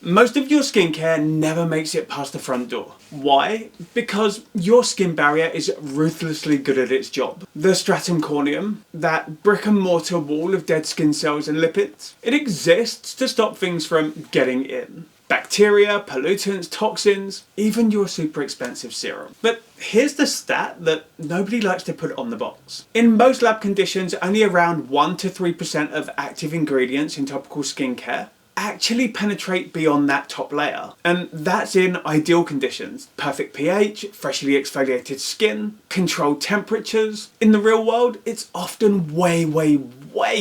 Most of your skincare never makes it past the front door. Why? Because your skin barrier is ruthlessly good at its job. The stratum corneum, that brick and mortar wall of dead skin cells and lipids, it exists to stop things from getting in. Bacteria, pollutants, toxins, even your super expensive serum. But here's the stat that nobody likes to put on the box. In most lab conditions, only around 1 to 3% of active ingredients in topical skincare actually penetrate beyond that top layer. And that's in ideal conditions. Perfect pH, freshly exfoliated skin, controlled temperatures. In the real world, it's often way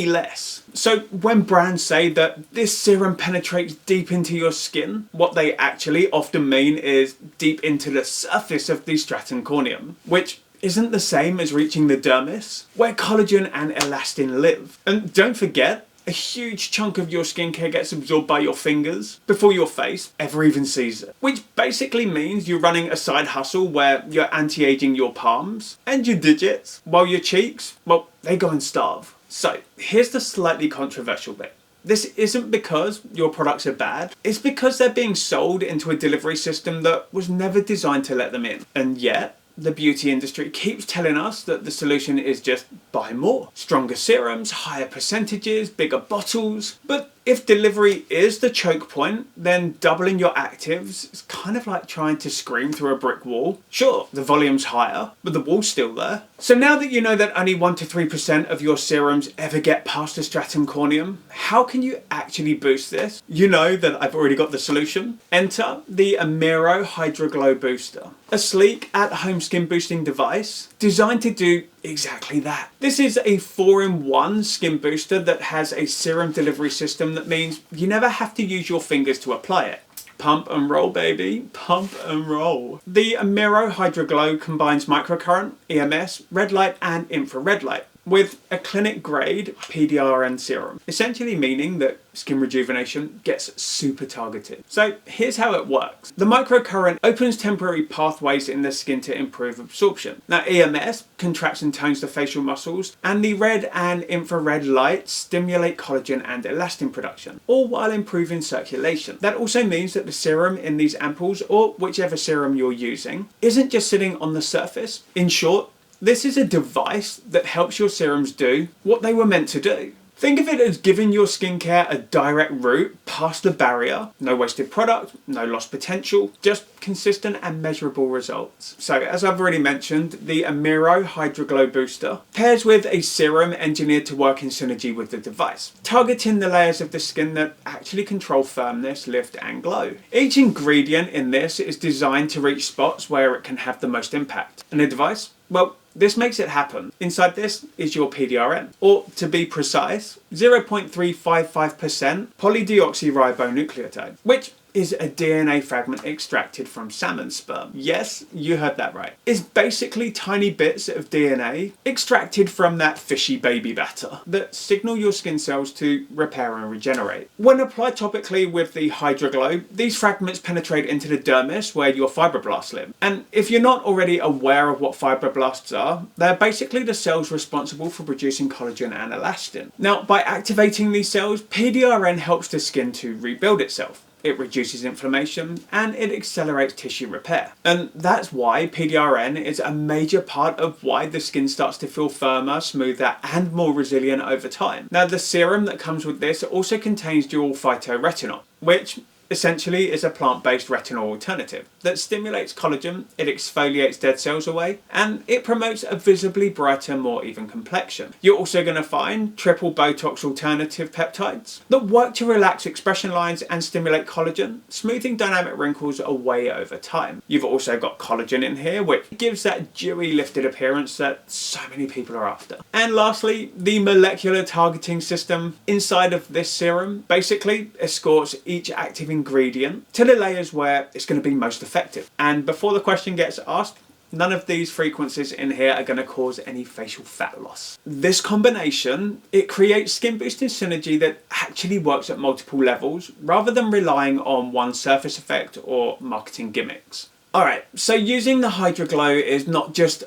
less. So when brands say that this serum penetrates deep into your skin, what they actually often mean is deep into the surface of the stratum corneum, which isn't the same as reaching the dermis, where collagen and elastin live. And don't forget, a huge chunk of your skincare gets absorbed by your fingers before your face ever even sees it. Which basically means you're running a side hustle where you're anti-aging your palms and your digits, while your cheeks, well, they go and starve. So here's the slightly controversial bit. This isn't because your products are bad, it's because they're being sold into a delivery system that was never designed to let them in. And yet, the beauty industry keeps telling us that the solution is just buy more. Stronger serums, higher percentages, bigger bottles. But if delivery is the choke point, then doubling your actives is kind of like trying to scream through a brick wall. Sure, the volume's higher, but the wall's still there. So now that you know that only 1 to 3% of your serums ever get past the stratum corneum, how can you actually boost this? You know that I've already got the solution. Enter the AMIRO HydraGlow Booster, a sleek at-home skin boosting device designed to do exactly that. This is a 4-in-1 skin booster that has a serum delivery system that means you never have to use your fingers to apply it. Pump and roll, baby. Pump and roll. The AMIRO HydraGlow combines microcurrent, EMS, red light and infrared light with a clinic-grade PDRN serum, essentially meaning that skin rejuvenation gets super targeted. So here's how it works. The microcurrent opens temporary pathways in the skin to improve absorption. Now EMS contracts and tones the facial muscles, and the red and infrared light stimulate collagen and elastin production, all while improving circulation. That also means that the serum in these ampoules, or whichever serum you're using, isn't just sitting on the surface. In short, this is a device that helps your serums do what they were meant to do. Think of it as giving your skincare a direct route past the barrier. No wasted product, no lost potential, just consistent and measurable results. So as I've already mentioned, the AMIRO HydraGlow Booster pairs with a serum engineered to work in synergy with the device, targeting the layers of the skin that actually control firmness, lift and glow. Each ingredient in this is designed to reach spots where it can have the most impact. And the device? Well, this makes it happen. Inside this is your PDRN, or to be precise, 0.355% polydeoxyribonucleotide, which is a DNA fragment extracted from salmon sperm. Yes, you heard that right. It's basically tiny bits of DNA extracted from that fishy baby batter that signal your skin cells to repair and regenerate. When applied topically with the HydraGlow, these fragments penetrate into the dermis where your fibroblasts live. And if you're not already aware of what fibroblasts are, they're basically the cells responsible for producing collagen and elastin. Now, by activating these cells, PDRN helps the skin to rebuild itself. It reduces inflammation and it accelerates tissue repair. And that's why PDRN is a major part of why the skin starts to feel firmer, smoother and more resilient over time. Now the serum that comes with this also contains dual phytoretinol, which essentially is a plant-based retinol alternative that stimulates collagen, it exfoliates dead cells away, and it promotes a visibly brighter, more even complexion. You're also going to find triple Botox alternative peptides that work to relax expression lines and stimulate collagen, smoothing dynamic wrinkles away over time. You've also got collagen in here, which gives that dewy, lifted appearance that so many people are after. And lastly, the molecular targeting system inside of this serum basically escorts each active ingredient to the layers where it's going to be most effective. And before the question gets asked, none of these frequencies in here are going to cause any facial fat loss. This combination, it creates skin boosting synergy that actually works at multiple levels rather than relying on one surface effect or marketing gimmicks. Alright, so using the HydraGlow is not just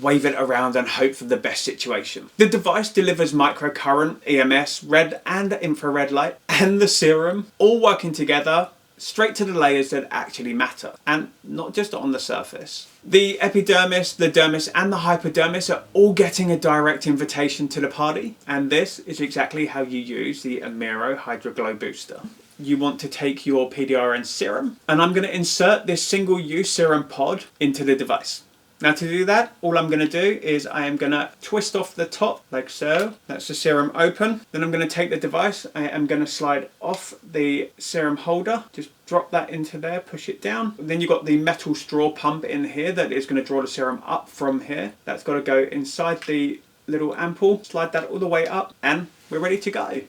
wave it around and hope for the best situation. The device delivers microcurrent, EMS, red and infrared light, and the serum all working together straight to the layers that actually matter, and not just on the surface. The epidermis, the dermis and the hypodermis are all getting a direct invitation to the party, and this is exactly how you use the AMIRO HydraGlow Booster. You want to take your PDRN serum, and I'm going to insert this single-use serum pod into the device. Now to do that, all I'm going to do is I am going to twist off the top like so. That's the serum open. Then I'm going to take the device. I am going to slide off the serum holder. Just drop that into there, push it down. Then you've got the metal straw pump in here that is going to draw the serum up from here. That's got to go inside the little ampoule. Slide that all the way up and we're ready to go.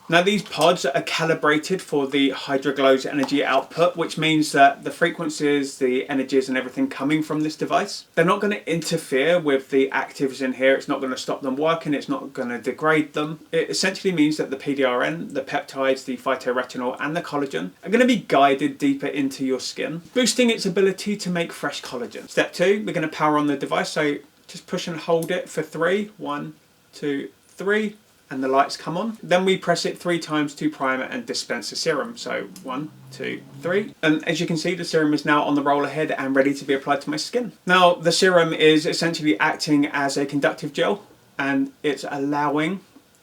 Now these pods are calibrated for the HydraGlow's energy output, which means that the frequencies, the energies and everything coming from this device, they're not going to interfere with the actives in here. It's not going to stop them working. It's not going to degrade them. It essentially means that the PDRN, the peptides, the phytoretinol and the collagen are going to be guided deeper into your skin, boosting its ability to make fresh collagen. Step 2, we're going to power on the device. So just push and hold it for 3. 1, 2, 3. And the lights come on. Then we press it 3 times to prime it and dispense the serum. So 1, 2, 3. And as you can see, the serum is now on the roller head and ready to be applied to my skin. Now the serum is essentially acting as a conductive gel, and it's allowing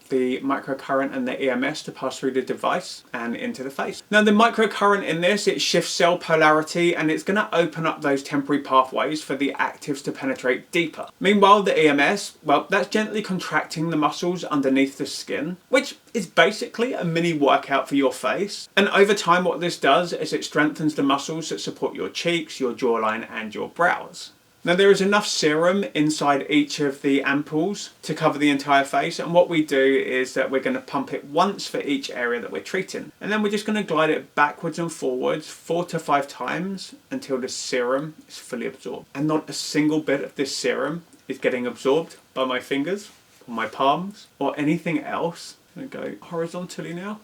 the microcurrent and the EMS to pass through the device and into the face. Now the microcurrent in this, it shifts cell polarity and it's going to open up those temporary pathways for the actives to penetrate deeper. Meanwhile the EMS, well, that's gently contracting the muscles underneath the skin, which is basically a mini workout for your face. And over time what this does is it strengthens the muscles that support your cheeks, your jawline and your brows. Now there is enough serum inside each of the ampoules to cover the entire face, and what we do is that we're going to pump it once for each area that we're treating, and then we're just going to glide it backwards and forwards 4 to 5 times until the serum is fully absorbed. And not a single bit of this serum is getting absorbed by my fingers or my palms or anything else. I'm going to go horizontally now.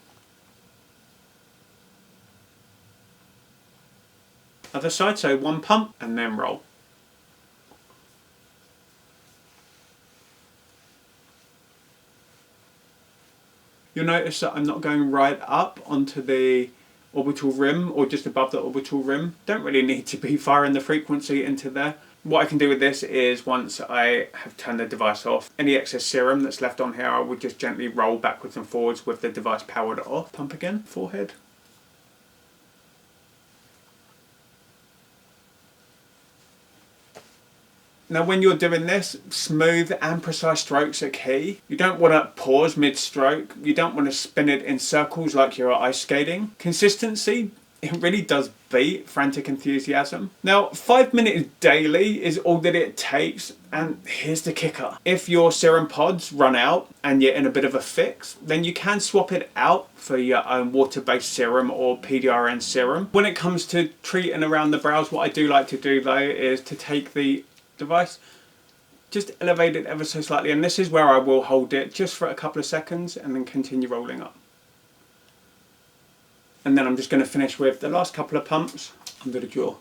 Other side, so 1 pump and then roll. You'll notice that I'm not going right up onto the orbital rim or just above the orbital rim. Don't really need to be firing the frequency into there. What I can do with this is once I have turned the device off, any excess serum that's left on here I would just gently roll backwards and forwards with the device powered off. Pump again, forehead. Now when you're doing this, smooth and precise strokes are key. You don't want to pause mid-stroke. You don't want to spin it in circles like you're ice skating. Consistency, it really does beat frantic enthusiasm. Now 5 minutes daily is all that it takes, and here's the kicker. If your serum pods run out and you're in a bit of a fix, then you can swap it out for your own water-based serum or PDRN serum. When it comes to treating around the brows, what I do like to do though is to take the device, just elevate it ever so slightly, and this is where I will hold it just for a couple of seconds and then continue rolling up. And then I'm just going to finish with the last couple of pumps under the jaw.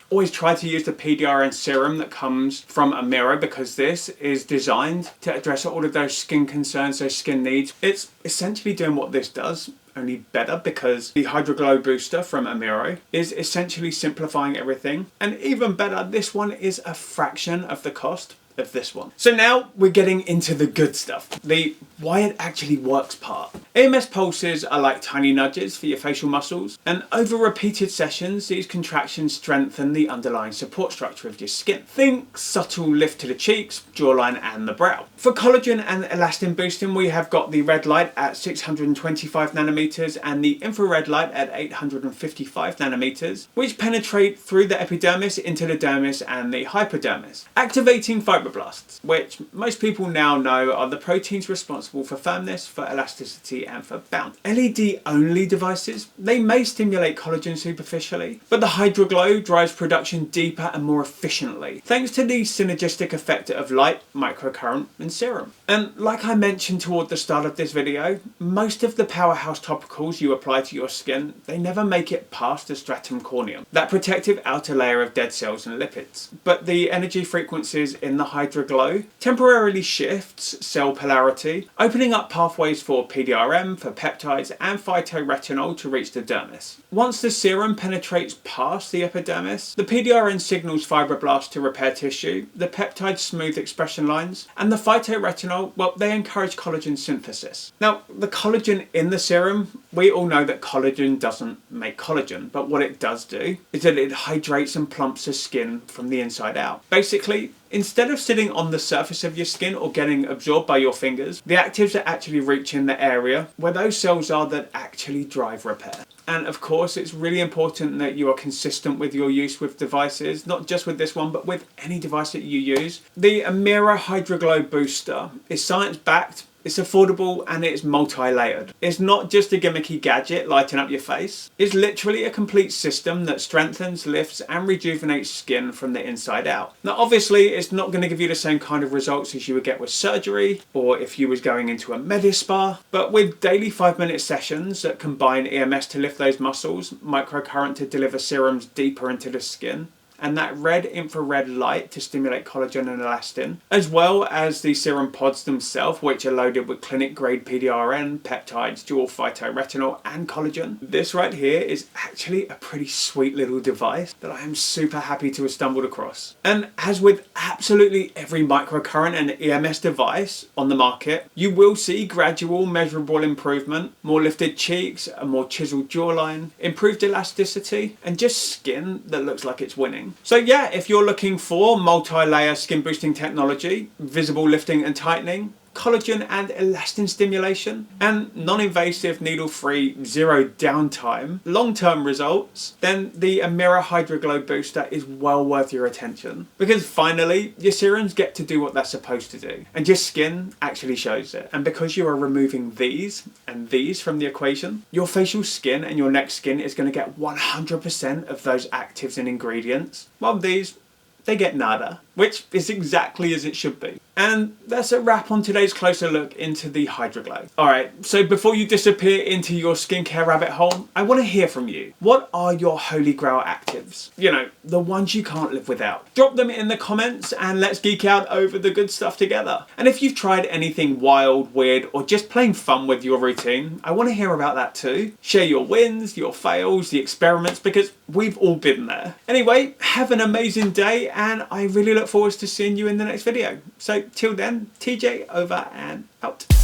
Always try to use the PDRN serum that comes from AMIRO, because this is designed to address all of those skin concerns, those skin needs. It's essentially doing what this does, only better, because the HydraGlow Booster from AMIRO is essentially simplifying everything. And even better, this one is a fraction of the cost of this one. So now we're getting into the good stuff, the why it actually works part. AMS pulses are like tiny nudges for your facial muscles, and over repeated sessions these contractions strengthen the underlying support structure of your skin. Think subtle lift to the cheeks, jawline and the brow. For collagen and elastin boosting, we have got the red light at 625 nanometers and the infrared light at 855 nanometers, which penetrate through the epidermis into the dermis and the hypodermis, activating fibroblasts, which most people now know are the proteins responsible for firmness, for elasticity and for bounce. LED only devices, they may stimulate collagen superficially, but the HydraGlow drives production deeper and more efficiently, thanks to the synergistic effect of light, microcurrent and serum. And like I mentioned toward the start of this video, most of the powerhouse topicals you apply to your skin, they never make it past the stratum corneum, that protective outer layer of dead cells and lipids. But the energy frequencies in the HydraGlow temporarily shifts cell polarity, opening up pathways for PDRN, for peptides, and phytoretinol to reach the dermis. Once the serum penetrates past the epidermis, the PDRN signals fibroblasts to repair tissue, the peptides smooth expression lines, and the phytoretinol, well, they encourage collagen synthesis. Now, the collagen in the serum, we all know that collagen doesn't make collagen, but what it does do is that it hydrates and plumps the skin from the inside out. Basically, instead of sitting on the surface of your skin or getting absorbed by your fingers, the actives are actually reaching the area where those cells are that actually drive repair. And of course, it's really important that you are consistent with your use with devices, not just with this one, but with any device that you use. The AMIRO HydraGlow Booster is science-backed, it's affordable, and it's multi-layered. It's not just a gimmicky gadget lighting up your face. It's literally a complete system that strengthens, lifts, and rejuvenates skin from the inside out. Now, obviously, it's not going to give you the same kind of results as you would get with surgery, or if you was going into a medi-spa, but with daily 5-minute sessions that combine EMS to lift those muscles, microcurrent to deliver serums deeper into the skin, and that red infrared light to stimulate collagen and elastin, as well as the serum pods themselves, which are loaded with clinic grade PDRN, peptides, dual phytoretinol, and collagen. This right here is actually a pretty sweet little device that I am super happy to have stumbled across. And as with absolutely every microcurrent and EMS device on the market, you will see gradual measurable improvement, more lifted cheeks, a more chiseled jawline, improved elasticity, and just skin that looks like it's winning. So yeah, if you're looking for multi-layer skin boosting technology, visible lifting and tightening, collagen and elastin stimulation, and non-invasive, needle-free, zero downtime, long-term results, then the AMIRO HydraGlow Booster is well worth your attention. Because finally, your serums get to do what they're supposed to do, and your skin actually shows it. And because you are removing these and these from the equation, your facial skin and your neck skin is going to get 100% of those actives and ingredients, while these, they get nada, which is exactly as it should be. And that's a wrap on today's closer look into the HydraGlow. Alright, so before you disappear into your skincare rabbit hole, I want to hear from you. What are your holy grail actives? You know, the ones you can't live without. Drop them in the comments and let's geek out over the good stuff together. And if you've tried anything wild, weird, or just plain fun with your routine, I want to hear about that too. Share your wins, your fails, the experiments, because we've all been there. Anyway, have an amazing day, and I really look forward to seeing you in the next video. So till then, TJ over and out.